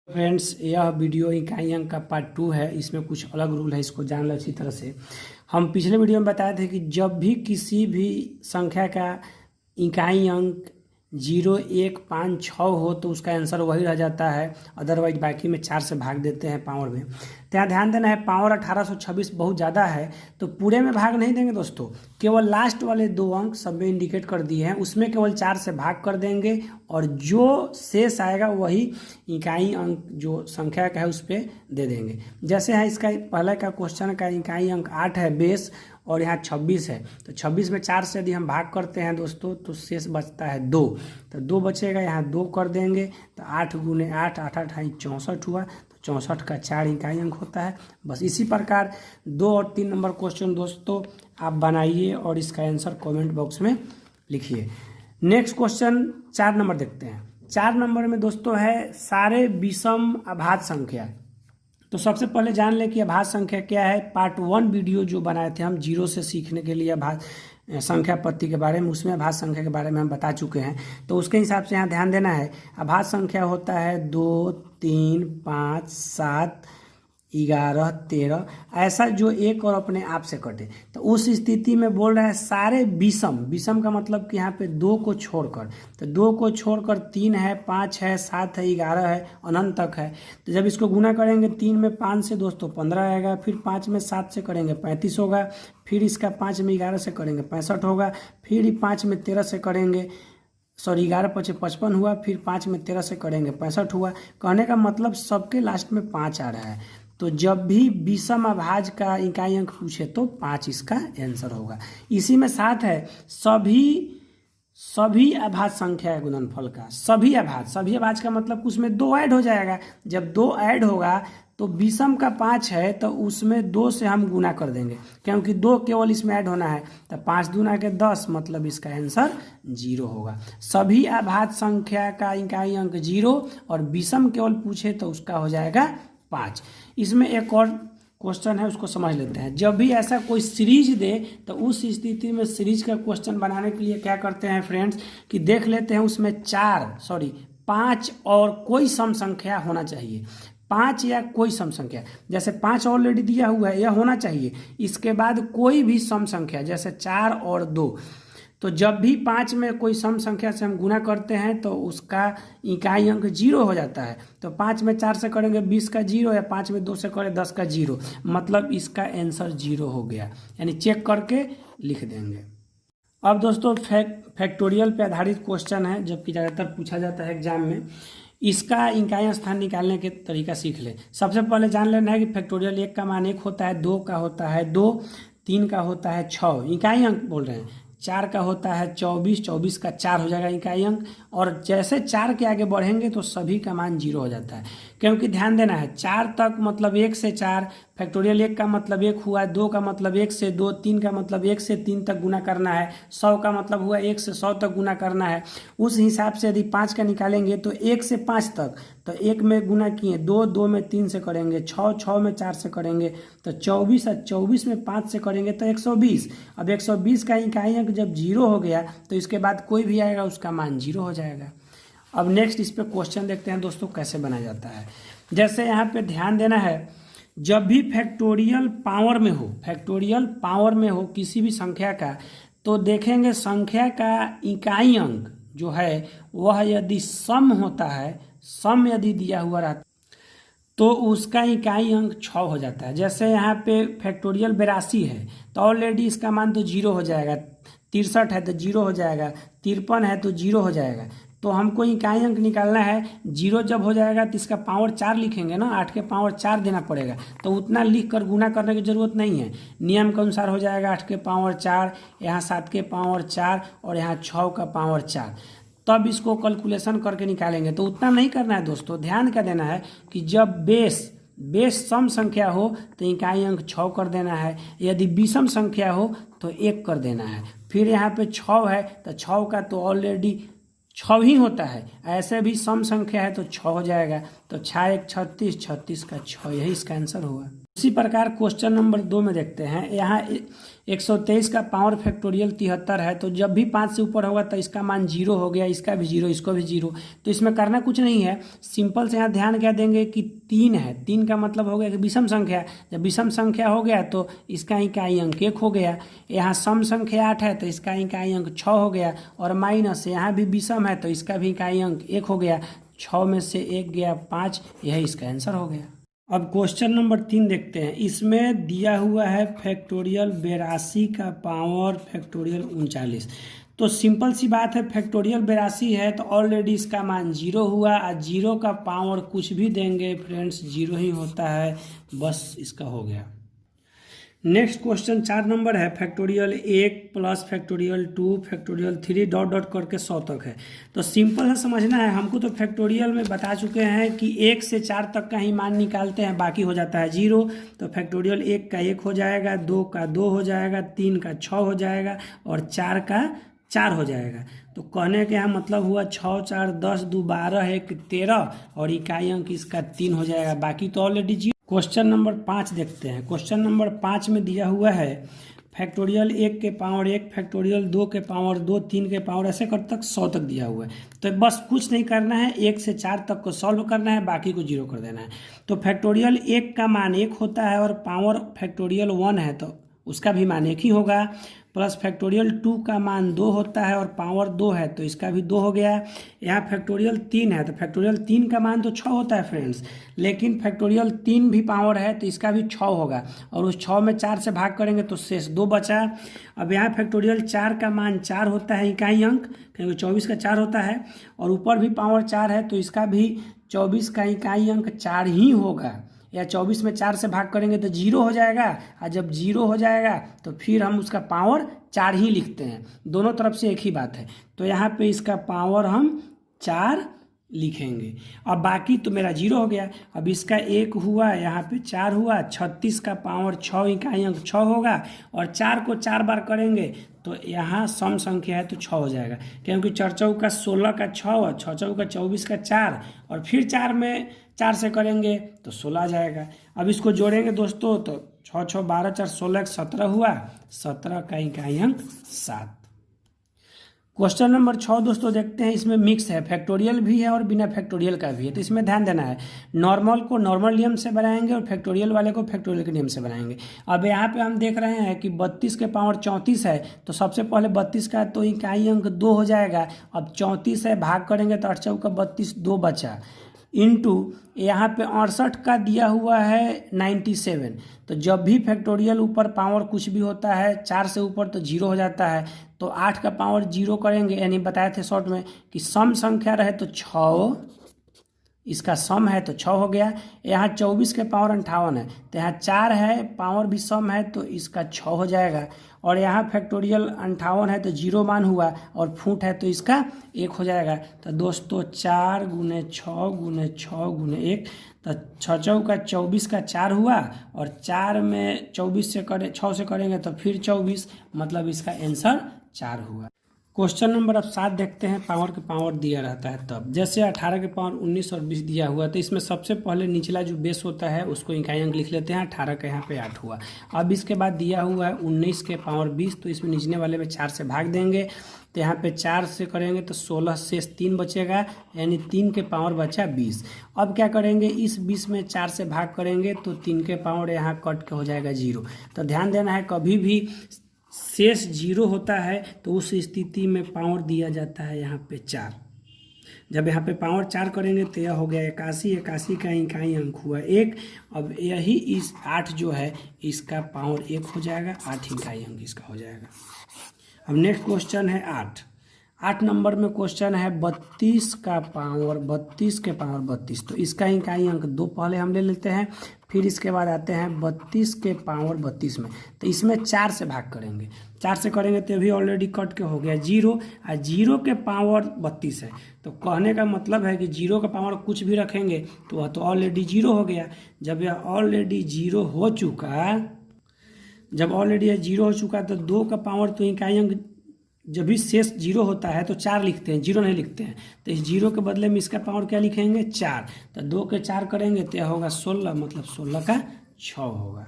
Friends, यह video इकाई अंक का पार्ट 2 है। इसमें कुछ अलग रूल है, इसको जान लो अच्छी तरह से। हम पिछले वीडियो में बताए थे कि जब भी किसी भी संख्या का इकाई अंक 0, 1, 5, 6 हो तो उसका आंसर वही रह जाता है। अदरवाइज बाकी में 4 से भाग देते हैं पावर में। तो यहाँ ध्यान देना है, पावर 1826 बहुत ज़्यादा है तो पूरे में भाग नहीं देंगे दोस्तों। केवल लास्ट वाले 2 अंक सब में इंडिकेट कर दिए हैं, उसमें केवल 4 से भाग कर देंगे और जो शेष आएगा वही इकाई अंक जो संख्या का है उस पर दे देंगे। जैसे है इसका पहले का क्वेश्चन का इकाई अंक 8 है बेस और यहाँ 26 है, तो 26 में 4 से यदि हम भाग करते हैं दोस्तों तो शेष बचता है 2, तो 2 बचेगा, यहाँ 2 कर देंगे तो 8 गुने 8, 8 8 64 हुआ, तो 64 का 4 इकाई अंक होता है। बस इसी प्रकार 2 और 3 नंबर क्वेश्चन दोस्तों आप बनाइए और इसका आंसर कमेंट बॉक्स में लिखिए। नेक्स्ट क्वेश्चन 4 नंबर देखते हैं। 4 नंबर में दोस्तों है सारे विषम अभाज्य संख्या। तो सबसे पहले जान लें कि अभाज्य संख्या क्या है। पार्ट 1 वीडियो जो बनाए थे हम 0 से सीखने के लिए अभाज्य संख्या पत्ती के बारे में, उसमें अभाज्य संख्या के बारे में हम बता चुके हैं। तो उसके हिसाब से यहाँ ध्यान देना है, अभाज्य संख्या होता है 2, 3, 5, 7, 11, 13, ऐसा जो एक और अपने आप से कटे। तो उस स्थिति में बोल रहा है सारे विषम, विषम का मतलब कि यहाँ पे 2 को छोड़कर, तो 2 को छोड़कर 3 है, 5 है, 7 है, 11 है, अनंत तक है। तो जब इसको गुना करेंगे 3 में 5 से दोस्तों 15 आएगा, फिर 5 में 7 से करेंगे 35 होगा, फिर इसका 5 में 11 से करेंगे 65 होगा, फिर 5 में 13 से करेंगे 11 5 55 हुआ, फिर 5 में 13 से करेंगे 65 हुआ। कहने का मतलब सबके लास्ट में 5 आ रहा है। तो जब भी विषम अभाज्य का इकाई अंक पूछे तो 5 इसका आंसर होगा। इसी में साथ है सभी अभाज्य संख्या है गुणनफल का, सभी अभाज्य का मतलब उसमें 2 ऐड हो जाएगा। जब 2 ऐड होगा तो विषम का 5 है तो उसमें 2 से हम गुना कर देंगे, क्योंकि 2 केवल इसमें ऐड होना है। तो 5 दूना के 10, मतलब इसका आंसर 0 होगा। सभी अभाज्य संख्या का इकाई अंक 0 और विषम केवल पूछे तो उसका हो जाएगा 5। इसमें एक और क्वेश्चन है, उसको समझ लेते हैं। जब भी ऐसा कोई सीरीज दे तो उस स्थिति में सीरीज का क्वेश्चन बनाने के लिए क्या करते हैं फ्रेंड्स कि देख लेते हैं उसमें 5 और कोई सम संख्या होना चाहिए। 5 या कोई सम संख्या, जैसे 5 ऑलरेडी दिया हुआ है, यह होना चाहिए। इसके बाद कोई भी सम संख्या जैसे 4 और 2। तो जब भी 5 में कोई सम संख्या से हम गुना करते हैं तो उसका इकाई अंक 0 हो जाता है। तो 5 में 4 से करेंगे 20 का 0, या 5 में 2 से करें 10 का 0, मतलब इसका आंसर 0 हो गया, यानी चेक करके लिख देंगे। अब दोस्तों फैक्टोरियल पे आधारित क्वेश्चन है, जबकि ज़्यादातर पूछा जाता है एग्जाम में। इसका इकाई स्थान निकालने के तरीका सीख ले। सबसे पहले जान लेना है कि फैक्टोरियल 1 का मान 1 होता है, 2 का होता है 2, 3 का होता है 6, इकाई अंक बोल रहे हैं। 4 का होता है 24, 24 का 4 हो जाएगा इकाई अंक। और जैसे 4 के आगे बढ़ेंगे तो सभी का मान 0 हो जाता है, क्योंकि ध्यान देना है 4 तक मतलब 1 से 4, फैक्टोरियल 1 का मतलब 1 हुआ, 2 का मतलब 1 से 2, 3 का मतलब 1 से 3 तक गुना करना है, 100 का मतलब हुआ 1 से 100 तक गुना करना है। उस हिसाब से यदि 5 का निकालेंगे तो 1 से 5 तक, तो 1 में गुना किए 2, 2 में 3 से करेंगे 6, 6 में 4 से करेंगे तो 24, और 24 में 5 से करेंगे तो 120। अब 120 का इकाई अंक जब 0 हो गया तो इसके बाद कोई भी आएगा उसका मान 0 हो जाएगा। अब नेक्स्ट इस पे क्वेश्चन देखते हैं दोस्तों कैसे बनाया जाता है। जैसे यहाँ पे ध्यान देना है, जब भी फैक्टोरियल पावर में हो किसी भी संख्या का, तो देखेंगे संख्या का इकाई अंक जो है वह यदि सम होता है, सम यदि दिया हुआ रहता तो उसका इकाई अंक 6 हो जाता है। जैसे यहाँ पे फैक्टोरियल 82 है तो ऑलरेडी इसका मान तो 0 हो जाएगा, 63 है तो 0 हो जाएगा, 53 है तो 0 हो जाएगा। तो हमको इकाई अंक निकालना है, 0 जब हो जाएगा तो इसका पावर 4 लिखेंगे ना, 8 के पावर 4 देना पड़ेगा। तो उतना लिख कर गुना करने की जरूरत नहीं है, नियम के अनुसार हो जाएगा। 8 के पावर 4, यहाँ 7 के पावर 4 और यहाँ 6 का पावर 4। तब इसको कैलकुलेशन करके निकालेंगे। तो उतना नहीं करना है दोस्तों, ध्यान क्या देना है कि जब बेस सम संख्या हो तो इकाई अंक 6 कर देना है, यदि विषम संख्या हो तो 1 कर देना है। फिर यहाँ पे 6 है तो 6 का तो ऑलरेडी 6 ही होता है, ऐसे भी सम संख्या है तो 6 हो जाएगा। तो 6 1 36, 36 का 6, यही इसका आंसर हुआ। इसी प्रकार क्वेश्चन नंबर 2 में देखते हैं। यहाँ 123 का पावर फैक्टोरियल 73 है, तो जब भी 5 से ऊपर होगा तो इसका मान 0 हो गया, इसका भी 0, इसको भी 0। तो इसमें करना कुछ नहीं है, सिंपल से यहाँ ध्यान क्या देंगे कि 3 है। 3 का मतलब हो गया कि विषम संख्या। जब विषम संख्या हो गया तो इसका इकाई अंक 1 हो गया। यहाँ सम संख्या 8 है तो इसका इकाई अंक 6 हो गया। और माइनस यहाँ भी विषम है तो इसका भी इकाई अंक 1 हो गया। 6 में से 1 गया 5, यही इसका आंसर हो गया। अब क्वेश्चन नंबर 3 देखते हैं। इसमें दिया हुआ है फैक्टोरियल 82 का पावर फैक्टोरियल 39। तो सिंपल सी बात है, फैक्टोरियल 82 है तो ऑलरेडी इसका मान 0 हुआ। और 0 का पावर कुछ भी देंगे फ्रेंड्स 0 ही होता है, बस इसका हो गया। नेक्स्ट क्वेश्चन 4 नंबर है। Factorial 1 plus factorial 2 factorial 3 dot dot करके 100 तक है। तो सिंपल है, समझना है हमको। तो फैक्टोरियल में बता चुके हैं कि 1 से 4 तक का ही मान निकालते हैं, बाकी हो जाता है 0। तो फैक्टोरियल 1 का 1 हो जाएगा, 2 का 2 हो जाएगा, 3 का 6 हो जाएगा और 4 का 4 हो जाएगा। तो कहने के यहाँ मतलब हुआ 6 4 10 2 12 1 13 और इकाई अंक इसका 3 हो जाएगा, बाकी तो ऑलरेडी 0। क्वेश्चन नंबर 5 देखते हैं। क्वेश्चन नंबर 5 में दिया हुआ है फैक्टोरियल 1 के पावर 1 फैक्टोरियल 2 के पावर 2 3 के पावर ऐसे कर तक 100 तक दिया हुआ है। तो बस कुछ नहीं करना है, 1 से 4 तक को सॉल्व करना है, बाकी को 0 कर देना है। तो फैक्टोरियल 1 का मान 1 होता है और पावर फैक्टोरियल 1 है तो उसका भी मान 1 ही होगा। प्लस फैक्टोरियल 2 का मान 2 होता है और पावर 2 है तो इसका भी 2 हो गया। यहाँ फैक्टोरियल 3 है तो फैक्टोरियल 3 का मान तो 6 होता है फ्रेंड्स, लेकिन फैक्टोरियल 3 भी पावर है तो इसका भी 6 होगा। और उस 6 में 4 से भाग करेंगे तो शेष 2 बचा। अब यहाँ फैक्टोरियल 4 का मान 4 होता है इकाई अंक, क्योंकि 24 का 4 होता है और ऊपर भी पावर 4 है तो इसका भी 24 का इकाई अंक 4 ही होगा। या 24 में 4 से भाग करेंगे तो 0 हो जाएगा। और जब 0 हो जाएगा तो फिर हम उसका पावर 4 ही लिखते हैं, दोनों तरफ से एक ही बात है। तो यहाँ पे इसका पावर हम 4 लिखेंगे और बाकी तो मेरा 0 हो गया। अब इसका 1 हुआ, यहाँ पे 4 हुआ, 36 का पावर 6 इकाई अंक 6 होगा। और 4 को 4 बार करेंगे तो यहाँ सम संख्या है तो 6 हो जाएगा, क्योंकि 4 चौक का 16 का 6 और 6 चौक का 24 का 4 और फिर 4 में 4 से करेंगे तो 16 आ जाएगा। अब इसको जोड़ेंगे दोस्तों तो 6 6 12 4 16 17 हुआ, 17 का इकाई अंक 7। क्वेश्चन नंबर 6 दोस्तों देखते हैं। इसमें मिक्स है, फैक्टोरियल भी है और बिना फैक्टोरियल का भी है, तो इसमें ध्यान देना है। नॉर्मल को नॉर्मल नियम से बनाएंगे और फैक्टोरियल वाले को फैक्टोरियल के नियम से बनाएंगे। अब यहाँ पे हम देख रहे हैं कि 32 के पावर 34 है तो सबसे पहले 32 का तो इकाई अंक 2 हो जाएगा। अब 34 है भाग करेंगे तो 8 चौका 32, 2 बचा, इनटू यहाँ पे 68 का दिया हुआ है 97। तो जब भी फैक्टोरियल ऊपर पावर कुछ भी होता है 4 से ऊपर तो 0 हो जाता है। तो 8 का पावर 0 करेंगे, यानी बताए थे शॉर्ट में कि सम संख्या रहे तो 6, इसका सम है तो 6 हो गया। यहाँ 24 के पावर 58 है तो यहाँ 4 है, पावर भी सम है तो इसका 6 हो जाएगा। और यहाँ फैक्टोरियल 58 है तो 0 मान हुआ और फुट है तो इसका 1 हो जाएगा। तो दोस्तों 4 गुने 6 गुने 6 गुने 1 तो 6 चौका 24 का 4 हुआ और 4 में 24 से करें 6 से करेंगे तो फिर 24, मतलब इसका आंसर 4 हुआ। क्वेश्चन नंबर अब 7 देखते हैं। पावर के पावर दिया रहता है तब, जैसे 18 के पावर 19 और 20 दिया हुआ तो इसमें सबसे पहले निचला जो बेस होता है उसको इकाई अंक लिख लेते हैं। 18 का यहाँ पे 8 हुआ। अब इसके बाद दिया हुआ है 19 के पावर 20 तो इसमें निचले वाले में 4 से भाग देंगे तो यहाँ पे 4 से करेंगे तो 16 से 3 बचेगा, यानी 3 के पावर बचा 20। अब क्या करेंगे, इस 20 में 4 से भाग करेंगे तो 3 के पावर यहाँ कट के हो जाएगा 0। तो ध्यान देना है, कभी भी शेष 0 होता है तो उस स्थिति में पावर दिया जाता है यहाँ पे 4। जब यहाँ पे पावर 4 करेंगे तो यह हो गया 81, 81 का इकाई अंक हुआ 1। अब यही इस 8 जो है इसका पावर 1 हो जाएगा, 8 इकाई अंक इसका हो जाएगा। अब नेक्स्ट क्वेश्चन है 8 नंबर में क्वेश्चन है 32 का पावर 32 के पावर 32। तो इसका इकाई अंक 2 पहले हम ले लेते हैं, फिर इसके बाद आते हैं 32 के पावर 32 में। तो इसमें 4 से भाग करेंगे, 4 से करेंगे तो अभी ऑलरेडी कट के हो गया 0 और 0 के पावर 32 है। तो कहने का मतलब है कि 0 का पावर कुछ भी रखेंगे तो वह तो ऑलरेडी 0 हो गया। जब यह ऑलरेडी 0 हो चुका तो 2 का पावर तो इकाई अंक जब भी शेष 0 होता है तो 4 लिखते हैं, 0 नहीं लिखते हैं। तो इस 0 के बदले में इसका पावर क्या लिखेंगे 4। तो 2 के 4 करेंगे तो यह होगा 16, मतलब 16 का 6 होगा।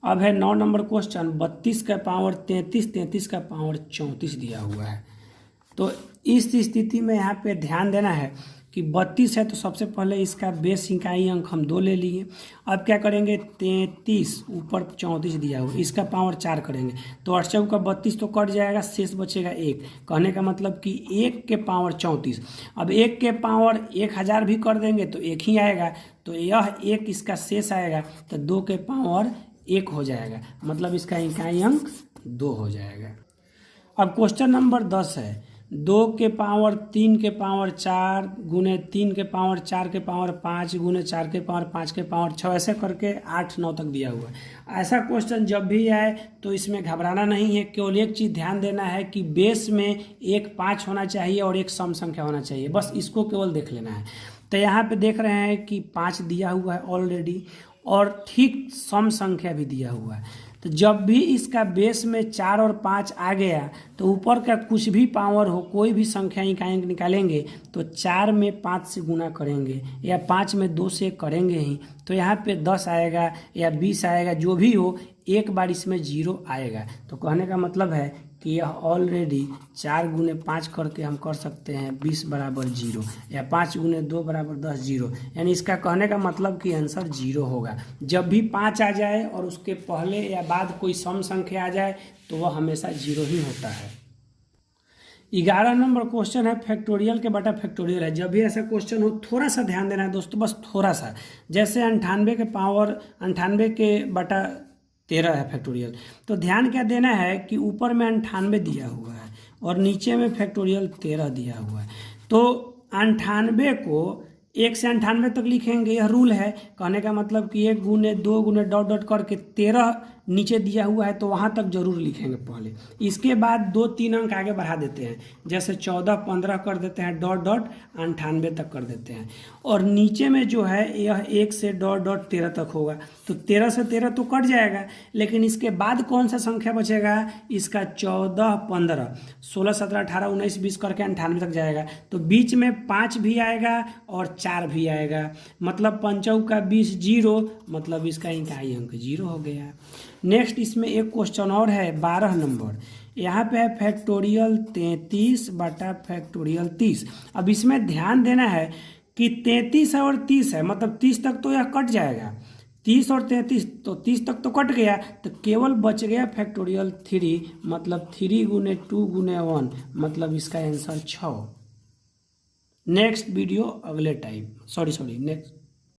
अब है 9 नंबर क्वेश्चन, 32 का पावर 33, 33 का पावर 34 दिया हुआ है। तो इस स्थिति में यहाँ पे ध्यान देना है कि 32 है तो सबसे पहले इसका बेस इकाई अंक हम 2 ले लिए। अब क्या करेंगे, 33 ऊपर 34 दिया हुआ, इसका पावर 4 करेंगे तो 8 चौका 32 तो कट जाएगा, शेष बचेगा 1। कहने का मतलब कि 1 के पावर 34। अब 1 के पावर 1000 भी कर देंगे तो 1 ही आएगा, तो यह 1 इसका शेष आएगा, तो 2 के पावर 1 हो जाएगा, मतलब इसका इकाई अंक 2 हो जाएगा। अब क्वेश्चन नंबर 10 है, 2 के पावर 3 के पावर 4 गुने 3 के पावर 4 के पावर 5 गुने 4 के पावर 5 के पावर 6, ऐसे करके 8 9 तक दिया हुआ है। ऐसा क्वेश्चन जब भी आए तो इसमें घबराना नहीं है, केवल एक चीज़ ध्यान देना है कि बेस में एक 5 होना चाहिए और एक सम संख्या होना चाहिए, बस इसको केवल देख लेना है। तो यहाँ पे देख रहे हैं कि 5 दिया हुआ है ऑलरेडी और ठीक सम संख्या भी दिया हुआ है। तो जब भी इसका बेस में 4 और 5 आ गया तो ऊपर का कुछ भी पावर हो, कोई भी संख्या इकाई अंक निकालेंगे तो 4 में 5 से गुना करेंगे या 5 में 2 से करेंगे ही, तो यहाँ पे 10 आएगा या 20 आएगा, जो भी हो एक बार इसमें 0 आएगा। तो कहने का मतलब है कि यह ऑलरेडी 4 गुने 5 करके हम कर सकते हैं 20 बराबर 0, या 5 गुने 2 बराबर 10 0, यानी इसका कहने का मतलब कि आंसर 0 होगा। जब भी 5 आ जाए और उसके पहले या बाद कोई सम संख्या आ जाए तो वह हमेशा 0 ही होता है। 11 नंबर क्वेश्चन है, फैक्टोरियल के बटा फैक्टोरियल है। जब भी ऐसा क्वेश्चन हो थोड़ा सा ध्यान देना है दोस्तों, बस थोड़ा सा। जैसे 98 के पावर 98 के बटा 13 है फैक्टोरियल, तो ध्यान क्या देना है कि ऊपर में 98 दिया हुआ है और नीचे में फैक्टोरियल 13 दिया हुआ है। तो 98 को 1 से 98 तक लिखेंगे, यह रूल है। कहने का मतलब कि 1 गुने 2 गुने डॉट डॉट करके 13 नीचे दिया हुआ है तो वहाँ तक जरूर लिखेंगे पहले। इसके बाद 2-3 अंक आगे बढ़ा देते हैं, जैसे 14 15 कर देते हैं, डॉट डॉट 98 तक कर देते हैं। और नीचे में जो है यह 1 से डॉट डॉट 13 तक होगा, तो 13 से 13 तो कट जाएगा, लेकिन इसके बाद कौन सा संख्या बचेगा, इसका 14 15 16 17 18 19 20 करके 98 तक जाएगा। तो बीच में 5 भी आएगा और 4 भी आएगा, मतलब 5 का 20 0, मतलब इसका इकाई अंक 0 हो गया। नेक्स्ट इसमें एक क्वेश्चन और है 12 नंबर, यहाँ पे है फैक्टोरियल 33 बटा फैक्टोरियल 30। अब इसमें ध्यान देना है कि 33 है और 30 है, मतलब 30 तक तो यह कट जाएगा, 30 और 33 तो 30 तक तो कट गया, तो केवल बच गया फैक्टोरियल 3, मतलब 3 गुने 2 गुने 1, मतलब इसका आंसर 6। नेक्स्ट वीडियो अगले टाइम, नेक्स्ट